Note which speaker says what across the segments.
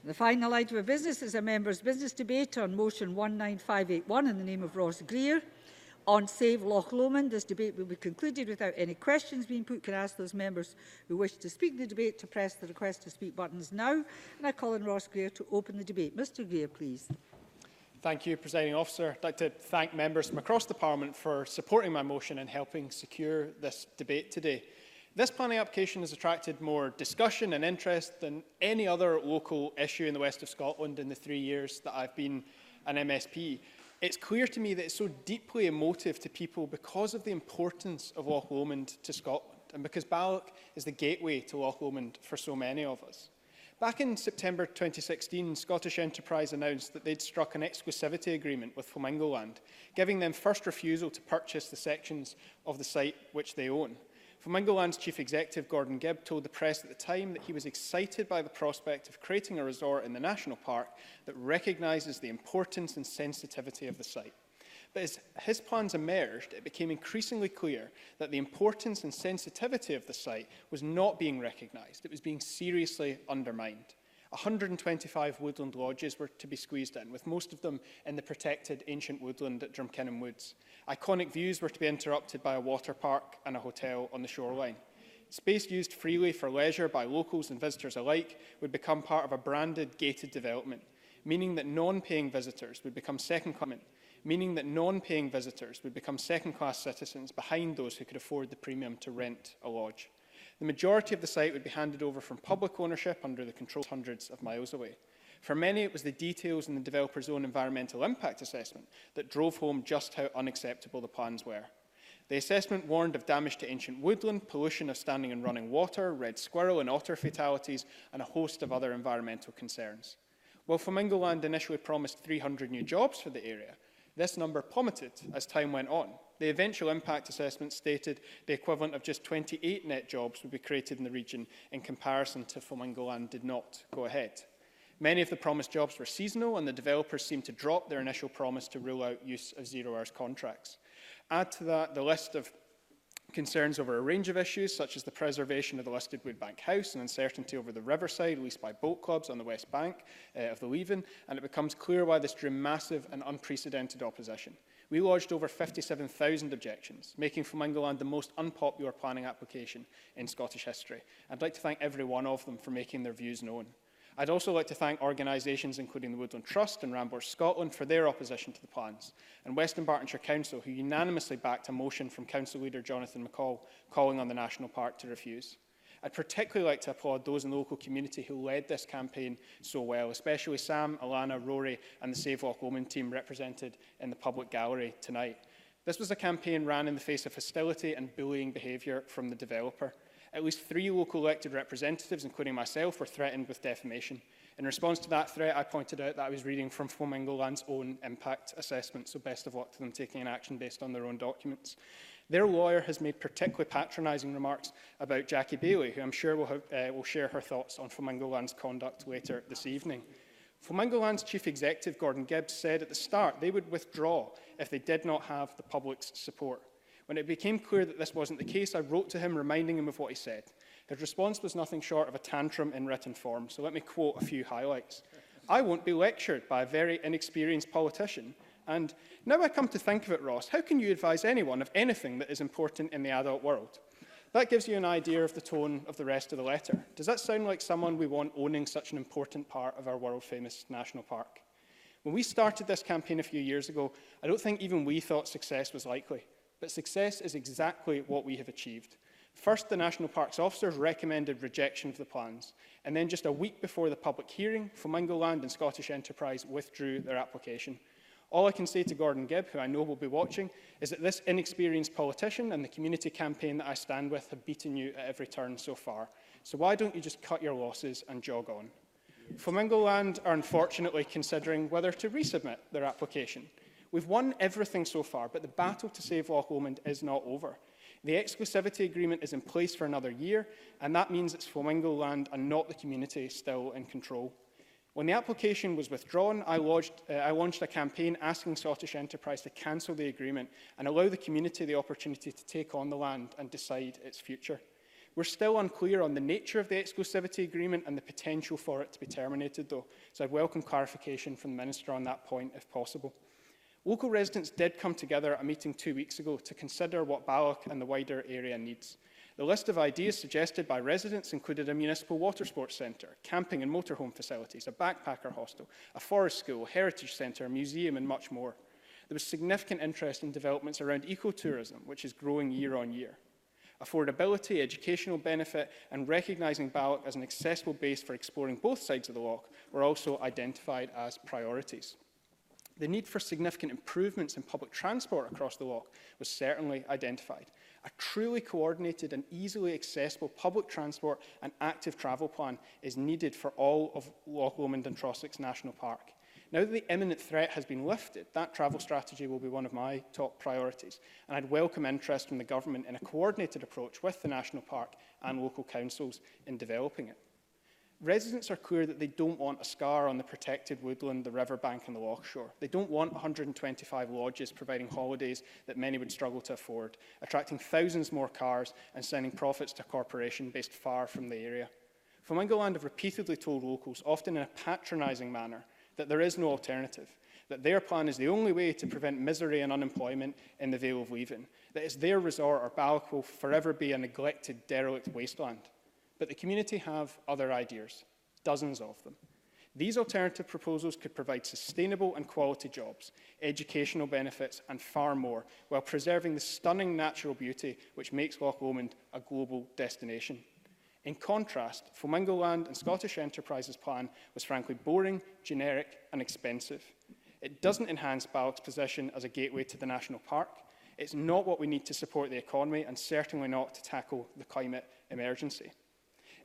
Speaker 1: The final item of business is a members' business debate on motion 19581 in the name of Ross Greer on Save Loch Lomond. This debate will be concluded without any questions being put. Can I ask those members who wish to speak in the debate to press the request to speak buttons now? And I call on Ross Greer to open the debate. Mr Greer, please.
Speaker 2: Thank you, Presiding Officer. I'd like to thank members from across the Parliament for supporting my motion and helping secure this debate today. This planning application has attracted more discussion and interest than any other local issue in the west of Scotland in the 3 years that I've been an MSP. It's clear to me that it's so deeply emotive to people because of the importance of Loch Lomond to Scotland and because Balloch is the gateway to Loch Lomond for so many of us. Back in September 2016, Scottish Enterprise announced that they'd struck an exclusivity agreement with Flamingo Land, giving them first refusal to purchase the sections of the site which they own. Flamingo Land's Chief Executive, Gordon Gibb, told the press at the time that he was excited by the prospect of creating a resort in the National Park that recognises the importance and sensitivity of the site. But as his plans emerged, it became increasingly clear that the importance and sensitivity of the site was not being recognised. It was being seriously undermined. 125 woodland lodges were to be squeezed in, with most of them in the protected ancient woodland at Drumkinnon Woods. Iconic views were to be interrupted by a water park and a hotel on the shoreline. Space used freely for leisure by locals and visitors alike would become part of a branded gated development, meaning that non-paying visitors would become second-class citizens behind those who could afford the premium to rent a lodge. The majority of the site would be handed over from public ownership under the control hundreds of miles away. For many, it was the details in the developer's own environmental impact assessment that drove home just how unacceptable the plans were. The assessment warned of damage to ancient woodland, pollution of standing and running water, red squirrel and otter fatalities, and a host of other environmental concerns. While Flamingo Land initially promised 300 new jobs for the area, this number plummeted as time went on. The eventual impact assessment stated the equivalent of just 28 net jobs would be created in the region in comparison to Flamingo Land did not go ahead. Many of the promised jobs were seasonal, and the developers seemed to drop their initial promise to rule out use of zero-hours contracts. Add to that the list of concerns over a range of issues, such as the preservation of the listed Woodbank House and uncertainty over the riverside leased by boat clubs on the west bank of the Leven, and it becomes clear why this drew massive and unprecedented opposition. We lodged over 57,000 objections, making Flamingo Land the most unpopular planning application in Scottish history. I'd like to thank every one of them for making their views known. I'd also like to thank organisations including the Woodland Trust and Rambourg Scotland for their opposition to the plans, and Western Bartonshire Council, who unanimously backed a motion from Council Leader Jonathan McCall calling on the National Park to refuse. I'd particularly like to applaud those in the local community who led this campaign so well, especially Sam, Alana, Rory and the Save Loch Lomond team represented in the public gallery tonight. This was a campaign ran in the face of hostility and bullying behaviour from the developer. At least 3 local elected representatives, including myself, were threatened with defamation. In response to that threat, I pointed out that I was reading from Flamingo Land's own impact assessment, so best of luck to them taking an action based on their own documents. Their lawyer has made particularly patronising remarks about Jackie Bailey, who I'm sure will share her thoughts on Flamingo Land's conduct later this evening. Flamingo Land's Chief Executive, Gordon Gibbs, said at the start they would withdraw if they did not have the public's support. When it became clear that this wasn't the case, I wrote to him reminding him of what he said. His response was nothing short of a tantrum in written form, so let me quote a few highlights. "I won't be lectured by a very inexperienced politician. And now I come to think of it, Ross, how can you advise anyone of anything that is important in the adult world?" That gives you an idea of the tone of the rest of the letter. Does that sound like someone we want owning such an important part of our world-famous national park? When we started this campaign a few years ago, I don't think even we thought success was likely. But success is exactly what we have achieved. First, the National Parks officers recommended rejection of the plans, and then just a week before the public hearing, Flamingo Land and Scottish Enterprise withdrew their application. All I can say to Gordon Gibb, who I know will be watching, is that this inexperienced politician and the community campaign that I stand with have beaten you at every turn so far. So why don't you just cut your losses and jog on? Flamingo Land are unfortunately considering whether to resubmit their application. We've won everything so far, but the battle to save Loch Lomond is not over. The exclusivity agreement is in place for another year, and that means it's Flamingo Land and not the community still in control. When the application was withdrawn, I launched a campaign asking Scottish Enterprise to cancel the agreement and allow the community the opportunity to take on the land and decide its future. We're still unclear on the nature of the exclusivity agreement and the potential for it to be terminated, though, so I'd welcome clarification from the Minister on that point if possible. Local residents did come together at a meeting 2 weeks ago to consider what Balloch and the wider area needs. The list of ideas suggested by residents included a municipal water sports centre, camping and motorhome facilities, a backpacker hostel, a forest school, heritage centre, a museum and much more. There was significant interest in developments around ecotourism, which is growing year on year. Affordability, educational benefit and recognising Balloch as an accessible base for exploring both sides of the loch were also identified as priorities. The need for significant improvements in public transport across the loch was certainly identified. A truly coordinated and easily accessible public transport and active travel plan is needed for all of Loch Lomond and Trossachs National Park. Now that the imminent threat has been lifted, that travel strategy will be one of my top priorities, and I'd welcome interest from the government in a coordinated approach with the National Park and local councils in developing it. Residents are clear that they don't want a scar on the protected woodland, the riverbank and the loch shore. They don't want 125 lodges providing holidays that many would struggle to afford, attracting thousands more cars and sending profits to a corporation based far from the area. Flamingo Land have repeatedly told locals, often in a patronising manner, that there is no alternative, that their plan is the only way to prevent misery and unemployment in the Vale of Leven, that it's their resort or Balloch will forever be a neglected, derelict wasteland. But the community have other ideas, dozens of them. These alternative proposals could provide sustainable and quality jobs, educational benefits and far more, while preserving the stunning natural beauty which makes Loch Lomond a global destination. In contrast, Flamingo Land and Scottish Enterprise's plan was frankly boring, generic and expensive. It doesn't enhance Balloch's position as a gateway to the national park. It's not what we need to support the economy and certainly not to tackle the climate emergency.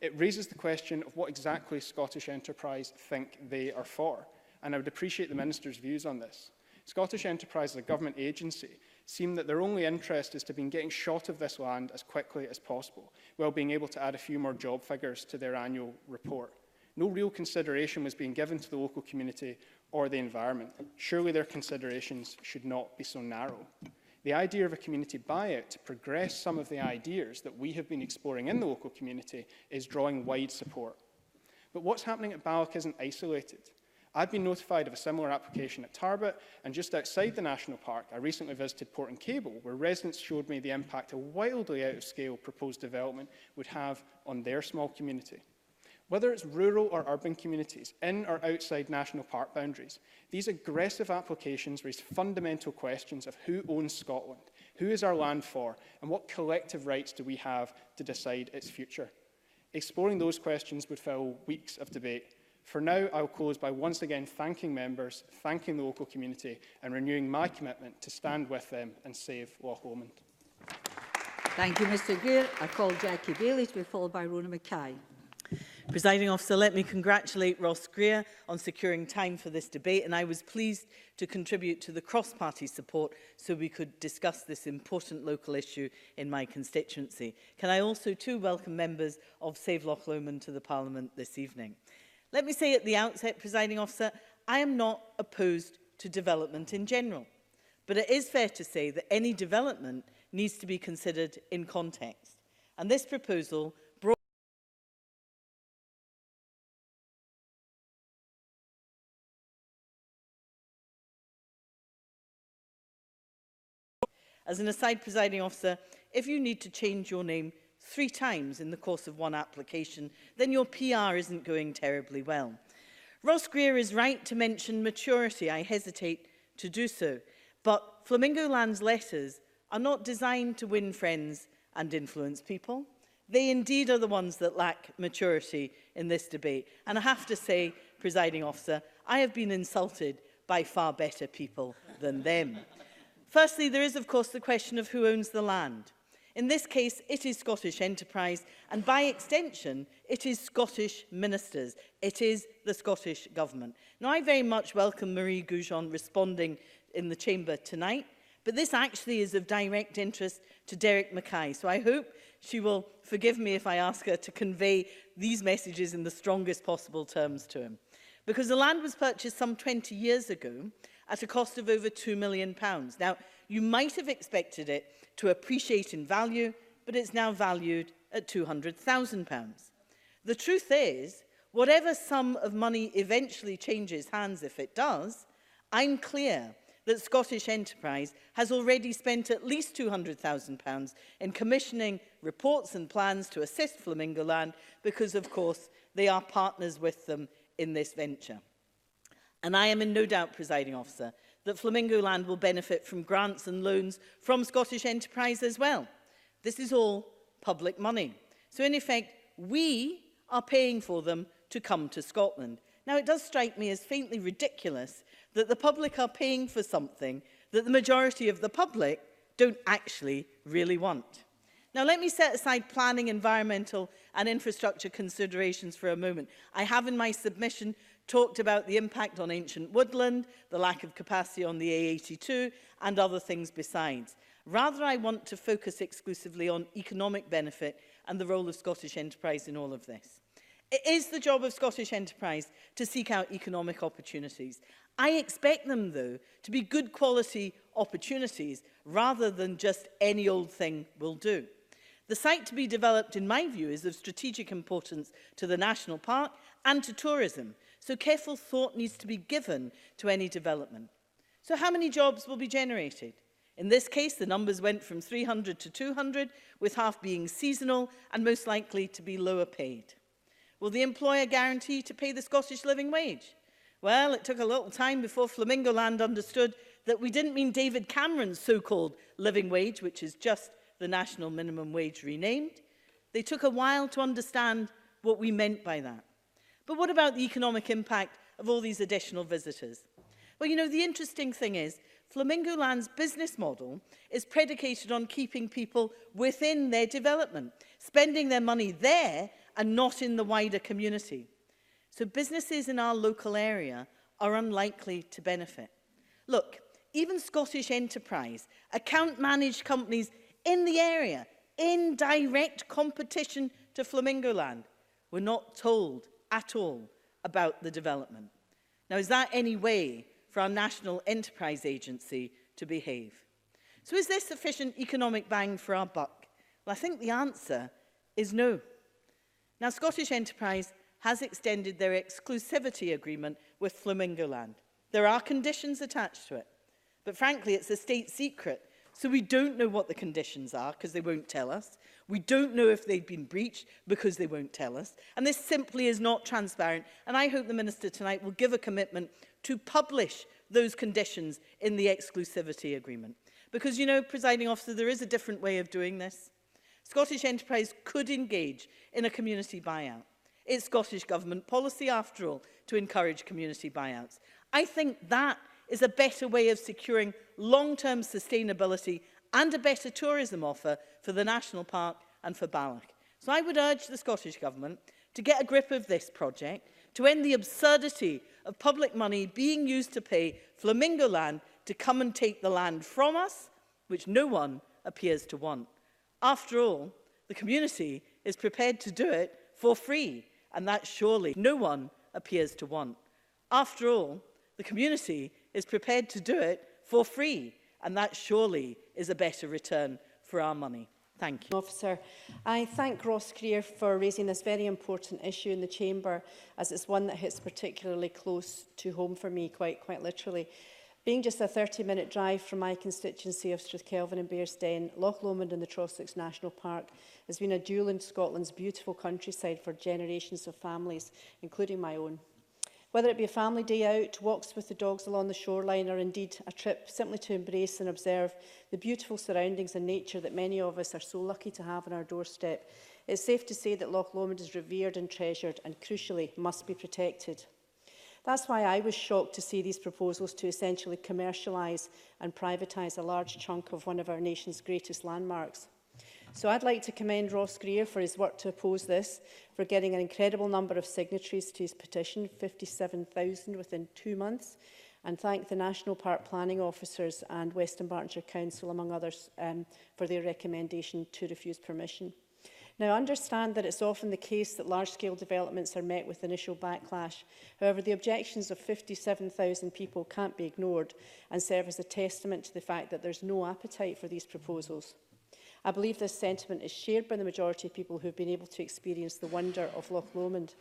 Speaker 2: It raises the question of what exactly Scottish Enterprise think they are for, and I would appreciate the Minister's views on this. Scottish Enterprise, as a government agency, seem that their only interest is to be getting shot of this land as quickly as possible, while being able to add a few more job figures to their annual report. No real consideration was being given to the local community or the environment. Surely their considerations should not be so narrow. The idea of a community buyout to progress some of the ideas that we have been exploring in the local community is drawing wide support. But what's happening at Balloch isn't isolated. I've been notified of a similar application at Tarbert, and just outside the National Park, I recently visited Port and Cable, where residents showed me the impact a wildly out-of-scale proposed development would have on their small community. Whether it's rural or urban communities, in or outside national park boundaries, these aggressive applications raise fundamental questions of who owns Scotland, who is our land for, and what collective rights do we have to decide its future. Exploring those questions would fill weeks of debate. For now, I'll close by once again thanking members, thanking the local community, and renewing my commitment to stand with them and save Loch Lomond.
Speaker 1: Thank you, Mr Greer. I call Jackie Bailey to be followed by Rona Mackay.
Speaker 3: Presiding Officer, let me congratulate Ross Greer on securing time for this debate, and I was pleased to contribute to the cross-party support so we could discuss this important local issue in my constituency. Can I also too welcome members of Save Loch Lomond to the Parliament this evening. Let me say at the outset, Presiding Officer, I am not opposed to development in general, but it is fair to say that any development needs to be considered in context. And this proposal brought as an aside, Presiding Officer, if you need to change your name 3 times in the course of one application, then your PR isn't going terribly well. Ross Greer is right to mention maturity. I hesitate to do so. But Flamingo Land's letters are not designed to win friends and influence people. They indeed are the ones that lack maturity in this debate. And I have to say, Presiding Officer, I have been insulted by far better people than them. Firstly, there is, of course, the question of who owns the land. In this case, it is Scottish Enterprise, and by extension, it is Scottish ministers. It is the Scottish Government. Now, I very much welcome Marie Goujon responding in the Chamber tonight, but this actually is of direct interest to Derek Mackay, so I hope she will forgive me if I ask her to convey these messages in the strongest possible terms to him. Because the land was purchased some 20 years ago at a cost of over £2 million. Now, you might have expected it to appreciate in value, but it's now valued at £200,000. The truth is, whatever sum of money eventually changes hands if it does, I'm clear that Scottish Enterprise has already spent at least £200,000 in commissioning reports and plans to assist Flamingo Land because, of course, they are partners with them in this venture. And I am in no doubt, Presiding Officer, that Flamingo Land will benefit from grants and loans from Scottish Enterprise as well. This is all public money. So, in effect, we are paying for them to come to Scotland. Now, it does strike me as faintly ridiculous that the public are paying for something that the majority of the public don't actually really want. Now, let me set aside planning, environmental and infrastructure considerations for a moment. I have in my submission talked about the impact on ancient woodland, the lack of capacity on the A82 and other things besides. Rather, I want to focus exclusively on economic benefit and the role of Scottish Enterprise in all of this. It is the job of Scottish Enterprise to seek out economic opportunities. I expect them, though, to be good quality opportunities rather than just any old thing will do. The site to be developed, in my view, is of strategic importance to the national park and to tourism, so careful thought needs to be given to any development. So how many jobs will be generated? In this case, the numbers went from 300 to 200, with half being seasonal and most likely to be lower paid. Will the employer guarantee to pay the Scottish living wage? Well, it took a little time before Flamingo Land understood that we didn't mean David Cameron's so-called living wage, which is just the national minimum wage renamed. They took a while to understand what we meant by that. But what about the economic impact of all these additional visitors? Well, you know, the interesting thing is, Flamingo Land's business model is predicated on keeping people within their development, spending their money there and not in the wider community. So businesses in our local area are unlikely to benefit. Look, even Scottish Enterprise, account-managed companies in the area, in direct competition to Flamingo Land, were not told at all about the development. Now, is that any way for our National Enterprise Agency to behave? So is there sufficient economic bang for our buck? Well, I think the answer is no. Now, Scottish Enterprise has extended their exclusivity agreement with Flamingo Land. There are conditions attached to it, but frankly, it's a state secret, so we don't know what the conditions are because they won't tell us. We don't know if they've been breached because they won't tell us, and this simply is not transparent, and I hope the Minister tonight will give a commitment to publish those conditions in the exclusivity agreement. Because, you know, Presiding Officer, there is a different way of doing this. Scottish Enterprise could engage in a community buyout. It's Scottish Government policy, after all, to encourage community buyouts. I think that is a better way of securing long-term sustainability and a better tourism offer for the National Park and for Balloch. So I would urge the Scottish Government to get a grip of this project, to end the absurdity of public money being used to pay Flamingo Land to come and take the land from us, which no one appears to want. After all, the community is prepared to do it for free, and that surely no one appears to want. After all, the community is prepared to do it for free, and that surely is a better return for our money. Thank you.
Speaker 4: Officer, I thank Ross Greer for raising this very important issue in the Chamber, as it's one that hits particularly close to home for me, quite literally. Being just a 30-minute drive from my constituency of Strathkelvin and Bearsden, Loch Lomond and the Trossachs National Park has been a jewel in Scotland's beautiful countryside for generations of families, including my own. Whether it be a family day out, walks with the dogs along the shoreline, or indeed a trip simply to embrace and observe the beautiful surroundings and nature that many of us are so lucky to have on our doorstep, it's safe to say that Loch Lomond is revered and treasured and, crucially, must be protected. That's why I was shocked to see these proposals to essentially commercialise and privatise a large chunk of one of our nation's greatest landmarks. So I'd like to commend Ross Greer for his work to oppose this, for getting an incredible number of signatories to his petition, 57,000 within 2 months, and thank the National Park Planning Officers and Western Bartonshire Council, among others, for their recommendation to refuse permission. Now, I understand that it's often the case that large-scale developments are met with initial backlash. However, the objections of 57,000 people can't be ignored and serve as a testament to the fact that there's no appetite for these proposals. I believe this sentiment is shared by the majority of people who have been able to experience the wonder of Loch Lomond.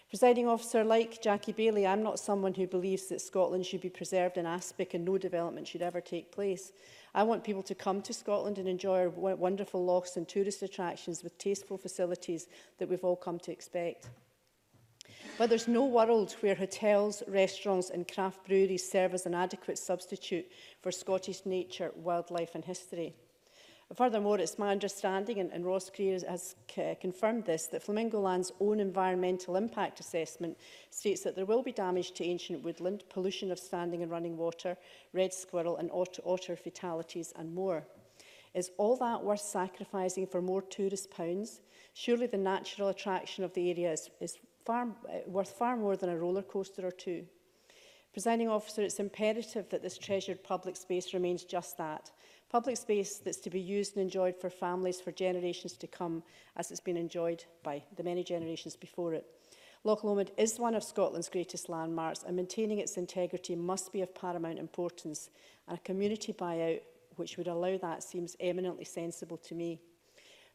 Speaker 4: Presiding officer, like Jackie Baillie, I'm not someone who believes that Scotland should be preserved in aspic and no development should ever take place. I want people to come to Scotland and enjoy our wonderful lochs and tourist attractions with tasteful facilities that we've all come to expect. But there's no world where hotels, restaurants and craft breweries serve as an adequate substitute for Scottish nature, wildlife and history. Furthermore, it's my understanding, and Ross Greer has confirmed this, that Flamingo Land's own environmental impact assessment states that there will be damage to ancient woodland, pollution of standing and running water, red squirrel and otter fatalities and more. Is all that worth sacrificing for more tourist pounds? Surely the natural attraction of the area is worth far more than a roller coaster or two. Presiding officer, it's imperative that this treasured public space remains just that. Public space that's to be used and enjoyed for families for generations to come, as it's been enjoyed by the many generations before it. Loch Lomond is one of Scotland's greatest landmarks, and maintaining its integrity must be of paramount importance, and a community buyout which would allow that seems eminently sensible to me.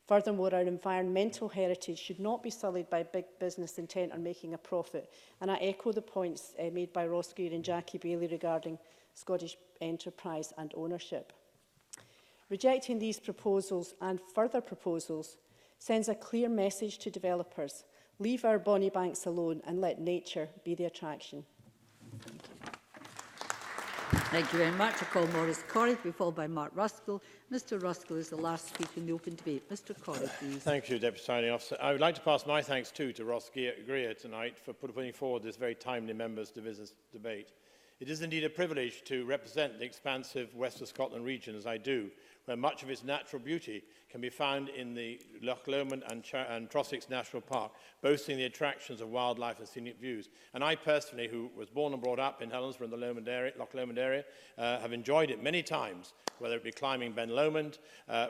Speaker 4: Furthermore, our environmental heritage should not be sullied by big business intent on making a profit, and I echo the points made by Ross Greer and Jackie Baillie regarding Scottish enterprise and ownership. Rejecting these proposals and further proposals sends a clear message to developers. Leave our bonny banks alone and let nature be the attraction.
Speaker 1: Thank you very much. I call Maurice Corrie to be followed by Mark Ruskell. Mr Ruskell is the last speaker in the open debate. Mr Corrie, please.
Speaker 5: Thank you, Deputy Presiding Officer. I would like to pass my thanks too to Ross Greer tonight for putting forward this very timely members to business debate. It is indeed a privilege to represent the expansive West of Scotland region, as I do, where much of its natural beauty can be found in the Loch Lomond and Trossachs National Park, boasting the attractions of wildlife and scenic views. And I personally, who was born and brought up in Helensburgh in the Loch Lomond area, have enjoyed it many times, whether it be climbing Ben Lomond,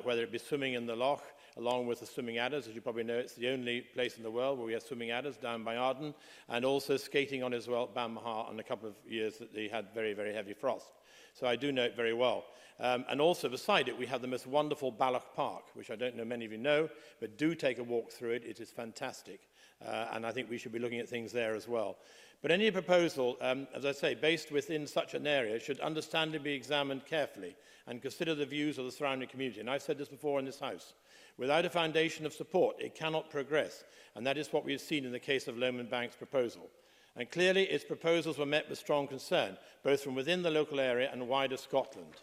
Speaker 5: whether it be swimming in the loch, along with the swimming adders. As you probably know, it's the only place in the world where we have swimming adders down by Arden, and also skating on as well, Ban Mahar, on a couple of years that they had very, very heavy frost. So I do know it very well. And also beside it, we have the most wonderful Balloch Park, which I don't know many of you know, but do take a walk through it. It is fantastic. And I think we should be looking at things there as well. But any proposal, as I say, based within such an area should understandably be examined carefully and consider the views of the surrounding community. And I've said this before in this House. Without a foundation of support, it cannot progress. And that is what we have seen in the case of Lomond Bank's proposal. And clearly, its proposals were met with strong concern, both from within the local area and wider Scotland.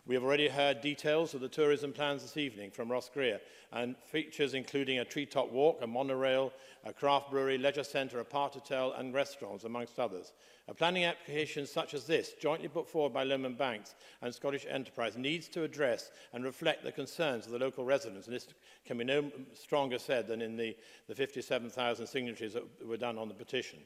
Speaker 5: We have already heard details of the tourism plans this evening from Ross Greer, and features including a treetop walk, a monorail, a craft brewery, leisure centre, a part hotel and restaurants, amongst others. A planning application such as this, jointly put forward by Lomond Banks and Scottish Enterprise, needs to address and reflect the concerns of the local residents, and this can be no stronger said than in the 57,000 signatories that were done on the petition.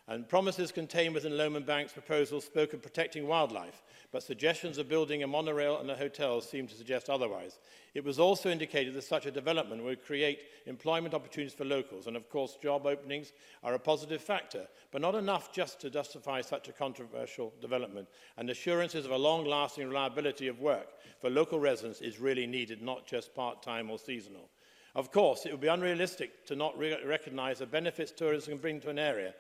Speaker 5: And promises contained within Lomond Bank's proposal spoke of protecting wildlife, but suggestions of building a monorail and a hotel seem to suggest otherwise. It was also indicated that such a development would create employment opportunities for locals, and of course job openings are a positive factor, but not enough just to justify such a controversial development. And assurances of a long-lasting reliability of work for local residents is really needed, not just part-time or seasonal. Of course, it would be unrealistic to not recognise the benefits tourism can bring to an area.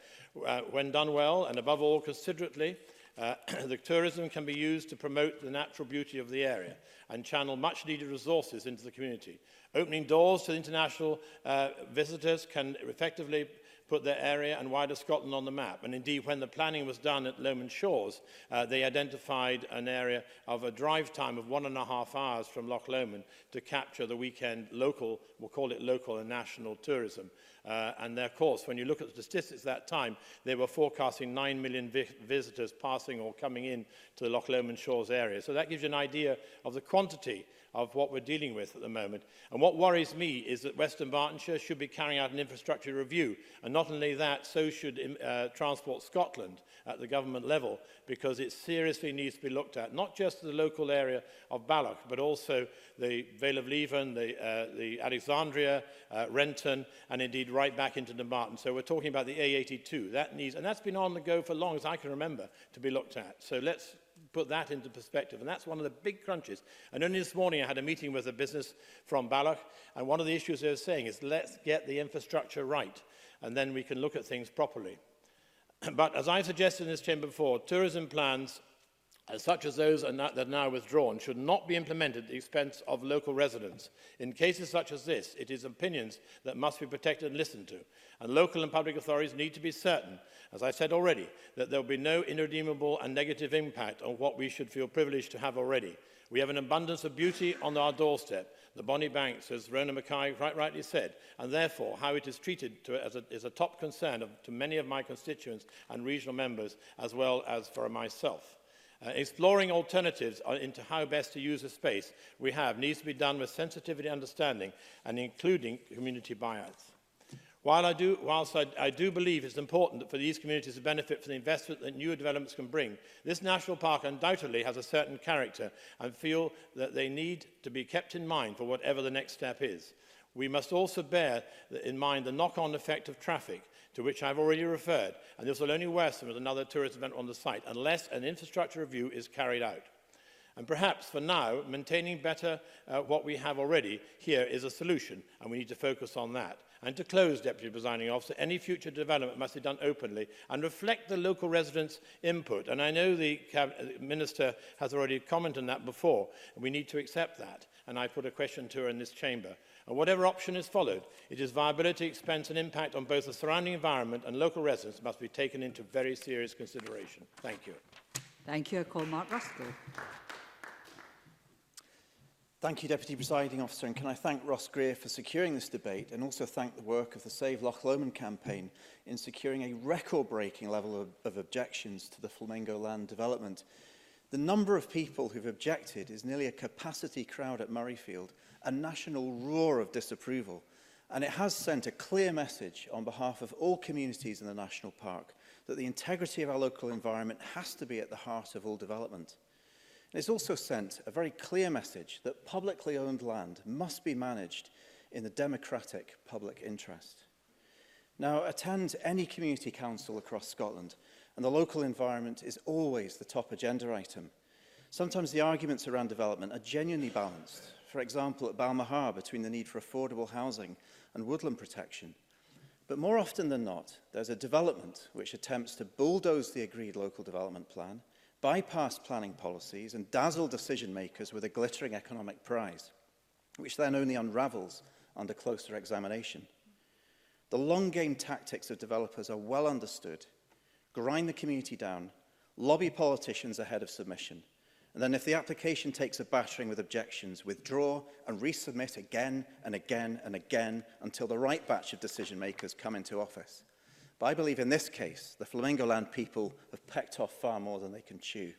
Speaker 5: When done well, and above all considerately, the tourism can be used to promote the natural beauty of the area and channel much needed resources into the community. Opening doors to international visitors can effectively put their area and wider Scotland on the map. And indeed, when the planning was done at Lomond Shores, they identified an area of a drive time of 1.5 hours from Loch Lomond to capture the weekend local, we'll call it local and national tourism. And of course, when you look at the statistics at that time, they were forecasting 9 million visitors passing or coming in to the Loch Lomond Shores area. So that gives you an idea of the quantity of what we're dealing with at the moment. And what worries me is that Western Bartonshire should be carrying out an infrastructure review. And not only that, so should Transport Scotland at the government level, because it seriously needs to be looked at, not just the local area of Balloch, but also the Vale of Leven, the Alexandria, Renton, and indeed right back into Dumbarton. So we're talking about the A82. That needs, and that's been on the go for long as I can remember, to be looked at. So let's put that into perspective. And that's one of the big crunches. And only this morning I had a meeting with a business from Balloch, and one of the issues they were saying is, let's get the infrastructure right, and then we can look at things properly. But as I suggested in this chamber before, tourism plans such as those that are now withdrawn should not be implemented at the expense of local residents. In cases such as this, it is opinions that must be protected and listened to, and local and public authorities need to be certain, as I said already, that there will be no irredeemable and negative impact on what we should feel privileged to have already. We have an abundance of beauty on our doorstep, the Bonnie Banks, as Rona Mackay quite rightly said, and therefore how it is treated is a top concern to many of my constituents and regional members, as well as for myself. Exploring alternatives into how best to use the space we have needs to be done with sensitivity and understanding, and including community buyouts. Whilst I do believe it's important for these communities to benefit from the investment that new developments can bring, this national park undoubtedly has a certain character and feel that they need to be kept in mind for whatever the next step is. We must also bear in mind the knock-on effect of traffic, to which I've already referred, and this will only worsen with another tourist event on the site unless an infrastructure review is carried out. And perhaps for now, maintaining better what we have already here is a solution, and we need to focus on that. And to close, Deputy Presiding Officer, any future development must be done openly and reflect the local residents' input. And I know the Minister has already commented on that before, and we need to accept that. And I put a question to her in this chamber. And whatever option is followed, its viability, expense and impact on both the surrounding environment and local residents must be taken into very serious consideration. Thank you.
Speaker 1: Thank you. I call Mark Ruskell.
Speaker 6: Thank you, Deputy Presiding Officer, and can I thank Ross Greer for securing this debate, and also thank the work of the Save Loch Lomond campaign in securing a record-breaking level of objections to the Flamingo Land development. The number of people who've objected is nearly a capacity crowd at Murrayfield, a national roar of disapproval, and it has sent a clear message on behalf of all communities in the national park that the integrity of our local environment has to be at the heart of all development. It's also sent a very clear message that publicly owned land must be managed in the democratic public interest. Now, attend any community council across Scotland, and the local environment is always the top agenda item. Sometimes the arguments around development are genuinely balanced. For example, at Balmahar, between the need for affordable housing and woodland protection. But more often than not, there's a development which attempts to bulldoze the agreed local development plan, bypass planning policies and dazzle decision makers with a glittering economic prize, which then only unravels under closer examination. The long game tactics of developers are well understood. Grind the community down, lobby politicians ahead of submission, and then if the application takes a battering with objections, withdraw and resubmit again and again and again until the right batch of decision makers come into office. But I believe in this case, the Flamingo Land people have pecked off far more than they can chew.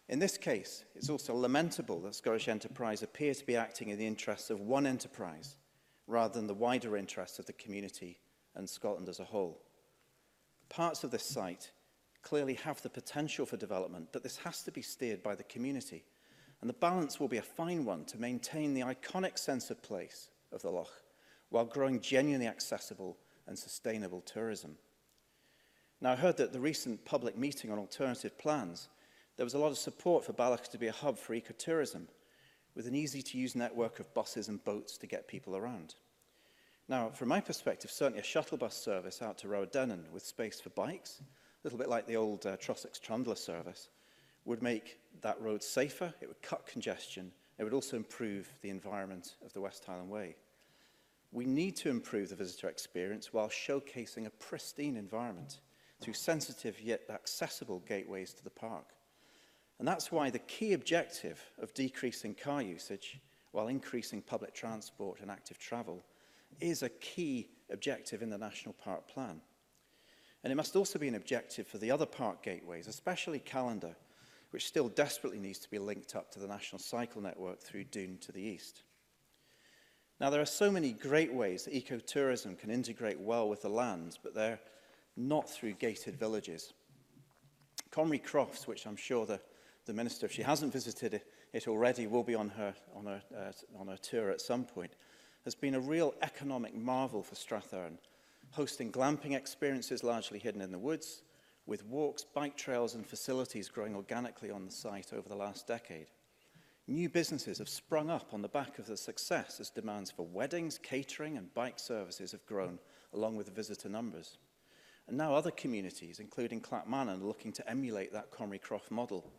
Speaker 6: In this case, it's also lamentable that Scottish Enterprise appear to be acting in the interests of one enterprise, rather than the wider interests of the community and Scotland as a whole. Parts of this site clearly have the potential for development, but this has to be steered by the community, and the balance will be a fine one to maintain the iconic sense of place of the Loch, while growing genuinely accessible and sustainable tourism. Now, I heard that at the recent public meeting on alternative plans, there was a lot of support for Balloch to be a hub for ecotourism, with an easy-to-use network of buses and boats to get people around. Now, from my perspective, certainly a shuttle bus service out to Rowadennan with space for bikes, a little bit like the old Trossachs-Trundler service, would make that road safer, it would cut congestion, it would also improve the environment of the West Highland Way. We need to improve the visitor experience while showcasing a pristine environment through sensitive yet accessible gateways to the park. And that's why the key objective of decreasing car usage while increasing public transport and active travel is a key objective in the National Park Plan. And it must also be an objective for the other park gateways, especially Callander, which still desperately needs to be linked up to the National Cycle Network through Doon to the east. Now, there are so many great ways that ecotourism can integrate well with the lands, but they're not through gated villages. Comrie Crofts, which I'm sure the Minister, if she hasn't visited it already, will be on her tour at some point, has been a real economic marvel for Strathearn, hosting glamping experiences largely hidden in the woods, with walks, bike trails and facilities growing organically on the site over the last decade. New businesses have sprung up on the back of the success as demands for weddings, catering and bike services have grown, along with the visitor numbers. And now other communities, including Clackmannan, are looking to emulate that Comrie Croft model.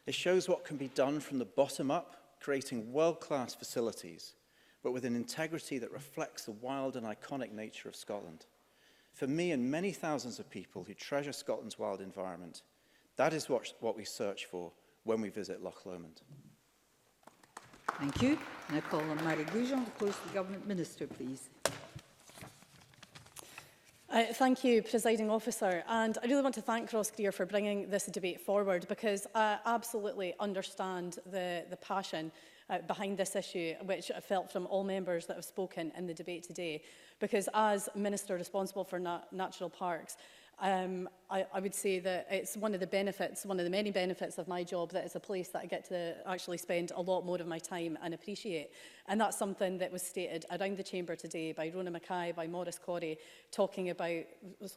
Speaker 6: It shows what can be done from the bottom up, creating world-class facilities, but with an integrity that reflects the wild and iconic nature of Scotland. For me and many thousands of people who treasure Scotland's wild environment, that is what we search for when we visit Loch Lomond.
Speaker 1: Thank you. And I call on Mary Goujon to close the Government Minister, please.
Speaker 7: Thank you, Presiding Officer. And I really want to thank Ross Greer for bringing this debate forward, because I absolutely understand the passion behind this issue, which I felt from all members that have spoken in the debate today. Because as Minister responsible for natural parks, I would say that it's one of the benefits, one of the many benefits of my job, that it's a place that I get to actually spend a lot more of my time and appreciate. And that's something that was stated around the Chamber today by Rona Mackay, by Maurice Corrie, talking about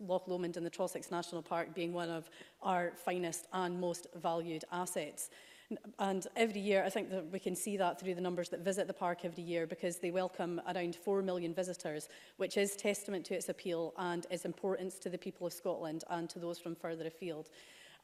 Speaker 7: Loch Lomond and the Trossachs National Park being one of our finest and most valued assets. And every year, I think that we can see that through the numbers that visit the park every year, because they welcome around 4 million visitors, which is testament to its appeal and its importance to the people of Scotland and to those from further afield.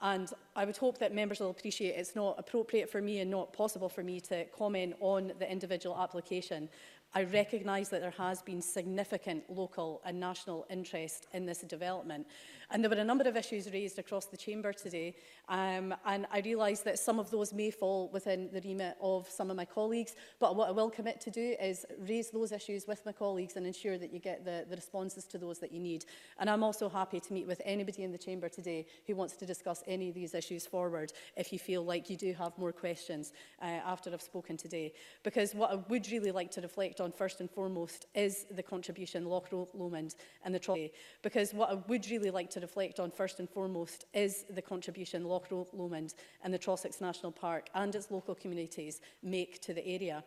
Speaker 7: And I would hope that members will appreciate it's not appropriate for me and not possible for me to comment on the individual application. I recognise that there has been significant local and national interest in this development. And there were a number of issues raised across the Chamber today, and I realise that some of those may fall within the remit of some of my colleagues, but what I will commit to do is raise those issues with my colleagues and ensure that you get the responses to those that you need. And I'm also happy to meet with anybody in the Chamber today who wants to discuss any of these issues forward, if you feel like you do have more questions after I've spoken today. Because what I would really like to reflect on first and foremost is the contribution Loch Lomond and the Trossachs. Because what I would really like to reflect on first and foremost is the contribution Loch Lomond and the Trossachs National Park and its local communities make to the area.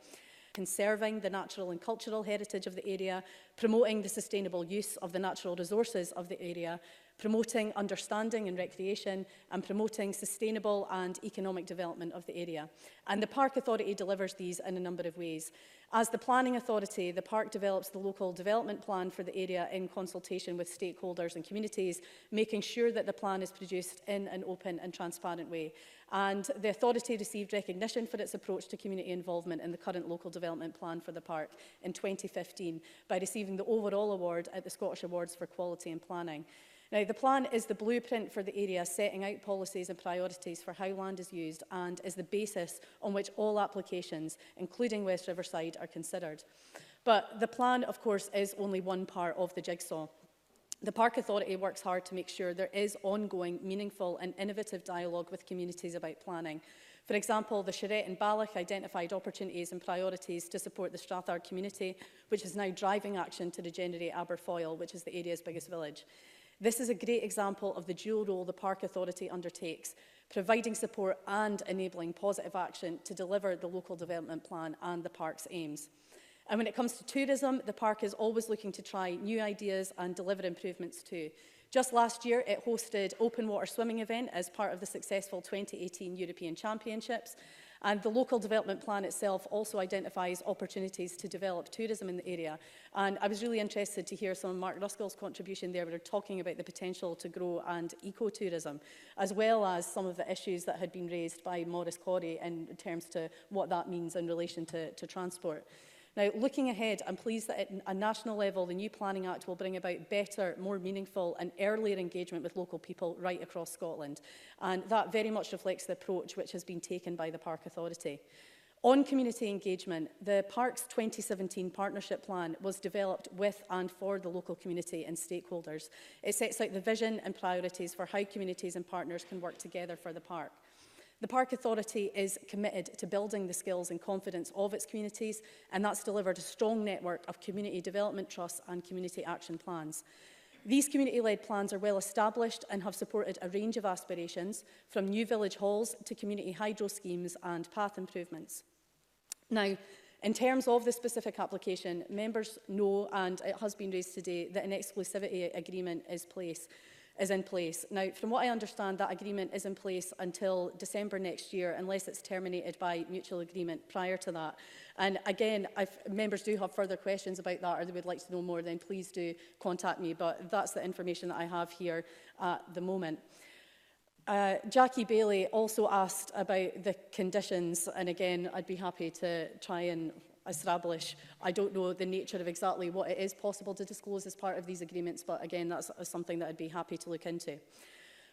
Speaker 7: Conserving the natural and cultural heritage of the area, promoting the sustainable use of the natural resources of the area, promoting understanding and recreation, and promoting sustainable and economic development of the area. And the Park Authority delivers these in a number of ways. As the planning authority, the park develops the local development plan for the area in consultation with stakeholders and communities, making sure that the plan is produced in an open and transparent way. And the authority received recognition for its approach to community involvement in the current local development plan for the park in 2015 by receiving the overall award at the Scottish Awards for Quality in Planning. Now, the plan is the blueprint for the area, setting out policies and priorities for how land is used, and is the basis on which all applications, including West Riverside, are considered. But the plan, of course, is only one part of the jigsaw. The Park Authority works hard to make sure there is ongoing, meaningful and innovative dialogue with communities about planning. For example, the Charette and Balloch identified opportunities and priorities to support the Strathard community, which is now driving action to regenerate Aberfoyle, which is the area's biggest village. This is a great example of the dual role the Park Authority undertakes, providing support and enabling positive action to deliver the local development plan and the park's aims. And when it comes to tourism, the park is always looking to try new ideas and deliver improvements too. Just last year, it hosted open water swimming event as part of the successful 2018 European Championships. And the local development plan itself also identifies opportunities to develop tourism in the area. And I was really interested to hear some of Mark Ruskell's contribution there, where they're talking about the potential to grow and ecotourism, as well as some of the issues that had been raised by Maurice Corrie in terms to what that means in relation to transport. Now, looking ahead, I'm pleased that at a national level, the new Planning Act will bring about better, more meaningful and earlier engagement with local people right across Scotland. And that very much reflects the approach which has been taken by the Park Authority. On community engagement, the Park's 2017 partnership plan was developed with and for the local community and stakeholders. It sets out the vision and priorities for how communities and partners can work together for the park. The Park Authority is committed to building the skills and confidence of its communities, and that's delivered a strong network of community development trusts and community action plans. These community-led plans are well established and have supported a range of aspirations, from new village halls to community hydro schemes and path improvements. Now, in terms of the specific application, members know, and it has been raised today, that an exclusivity agreement is is in place. Now, from what I understand, that agreement is in place until December next year, unless it's terminated by mutual agreement prior to that. And again, if members do have further questions about that or they would like to know more, then please do contact me. But that's the information that I have here at the moment. Jackie Bailey also asked about the conditions, and again, I'd be happy to try and establish. I don't know the nature of exactly what it is possible to disclose as part of these agreements, but again, that's something that I'd be happy to look into.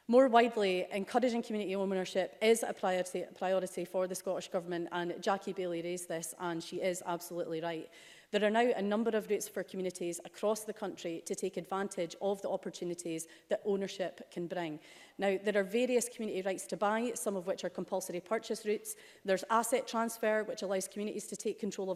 Speaker 7: More widely, encouraging community ownership is a priority for the Scottish Government, and Jackie Bailey raised this, and she is absolutely right. There are now a number of routes for communities across the country to take advantage of the opportunities that ownership can bring. Now, there are various community rights to buy, some of which are compulsory purchase routes. There's asset transfer, which allows communities to take control of